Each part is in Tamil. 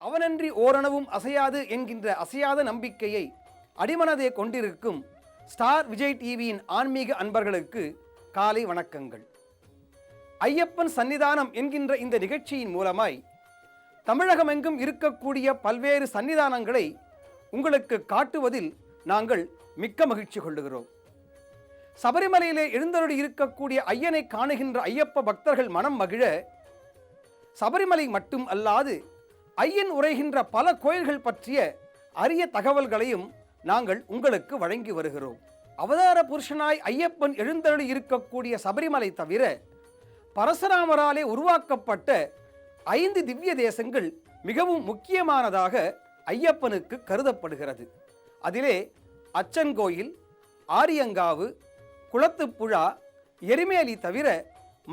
அவனன்றி ஓரணவும் அசையாது என்கின்ற அசையாத நம்பிக்கையை அடிமனதே கொண்டிருக்கும் ஸ்டார் விஜய் டிவியின் ஆன்மீக அன்பர்களுக்கு காலை வணக்கங்கள். ஐயப்பன் சன்னிதானம் என்கின்ற இந்த நிகழ்ச்சியின் மூலமாய் தமிழகமெங்கும் இருக்கக்கூடிய பல்வேறு சன்னிதானங்களை உங்களுக்கு காட்டுவதில் நாங்கள் மிக்க மகிழ்ச்சி கொள்ளுகிறோம். சபரிமலையிலே எழுந்தருளி இருக்கக்கூடிய ஐயனை காணுகின்ற ஐயப்ப பக்தர்கள் மனம் மகிழ சபரிமலை மட்டும் அல்லாது ஐயன் உரைகின்ற பல கோயில்கள் பற்றிய அரிய தகவல்களையும் நாங்கள் உங்களுக்கு வழங்கி வருகிறோம். அவதார புருஷனாய் ஐயப்பன் எழுந்தருளி இருக்கக்கூடிய சபரிமலை தவிர பரசுராமராலே உருவாக்கப்பட்ட 5 திவ்ய தேசங்கள் மிகவும் முக்கியமானதாக ஐயப்பனுக்கு கருதப்படுகிறது. அதிலே அச்சன்கோயில், ஆரியங்காவு, குளத்துப்புழா, எரிமேலி தவிர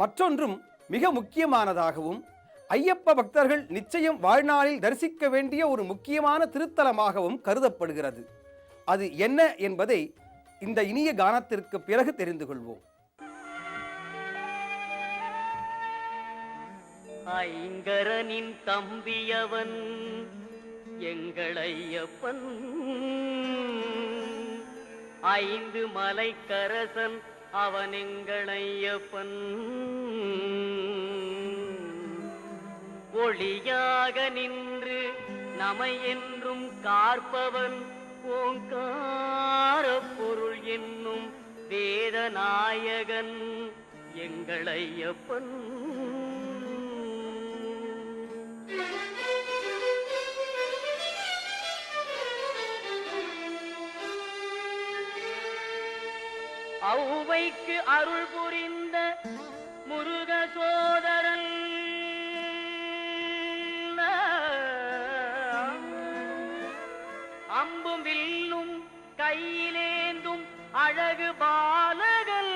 மற்றொன்றும் மிக முக்கியமானதாகவும் ஐயப்ப பக்தர்கள் நிச்சயம் வாழ்நாளில் தரிசிக்க வேண்டிய ஒரு முக்கியமான திருத்தலமாகவும் கருதப்படுகிறது. அது என்ன என்பதை இந்த இனிய கானத்திற்கு பிறகு தெரிந்து கொள்வோம். ஐங்கரனின் தம்பியவன் எங்கள் ஐயப்பன், 5 மலைக்கரசன் அவன் எங்கள் ஐயப்பன். ஒளியாக நின்று நமை என்றும் காற்பவன் ஓங்கார பொருள் என்னும் வேதநாயகன் எங்கள் ஐயப்பன். ஔவைக்கு அருள் புரிந்த முருக சோதரன், அம்பும் வில்லும் கையிலேந்தும் அழகு பாலகன்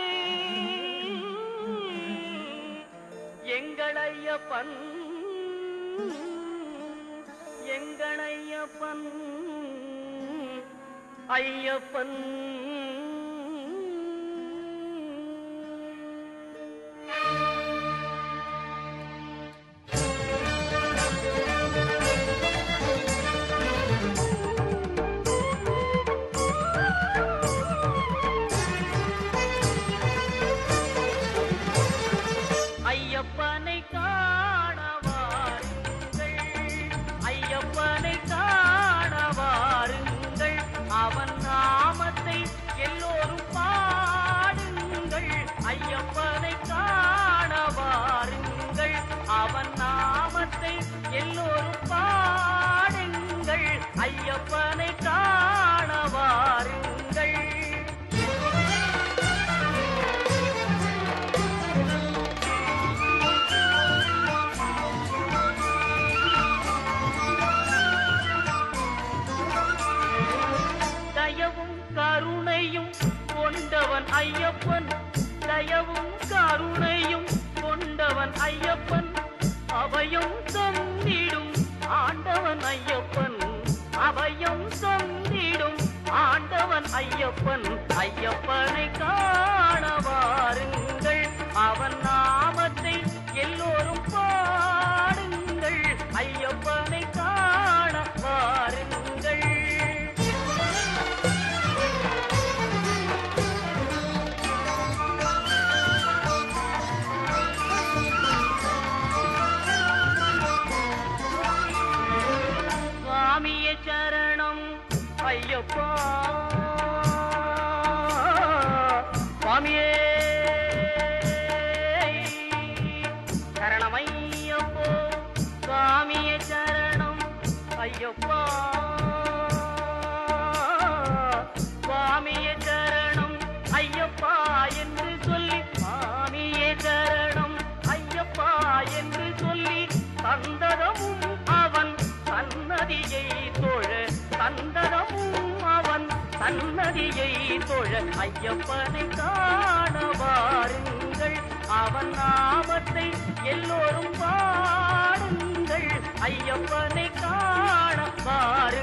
எங்கள் ஐயப்பன், எங்கள் ஐயப்பன், ஐயப்பன். ஐயப்பனை காணவாருங்கள், ஐயப்பனை காணவாருங்கள், அவன் நாமத்தை எல்லோரும் பாடுங்கள். ஐயப்பனை காணவாருங்கள், அவன் நாமத்தை எல்லோரும் பாடுங்கள். ஐயப்பனை காணவாருங்கள். தயவும் கருணையும் கொண்டவன் ஐயப்பன், தயவும் கருணையும் கொண்டவன் ஐயப்பன், அபயம் தந்திடும் ஆண்டவன் ஐயப்பன், அபயம் தந்திடும் ஆண்டவன் ஐயப்பன். ஐயப்பனை காணவாருங்கள், அவன் நாமத்தை எல்லோரும் பாடுங்கள். ஐயப்பனை காணவாருங்கள். சரணம் ஐயப்பா, சுவாமியே சரணம் ஐயப்போ, சுவாமியே சரணம் ஐயப்பா, சுவாமியே சரணம் ஐயப்பா என்று சொல்லி, சுவாமியே சரணம் ஐயப்பா என்று சொல்லி சந்ததமும் அவன் சன்னதியை தொழ, சந்தனமும் அவன் சன்னதியை தொழ. ஐயப்பனை காணவாருங்கள், அவன் நாமத்தை எல்லோரும் பாடுங்கள். ஐயப்பனை காணவாருங்கள்.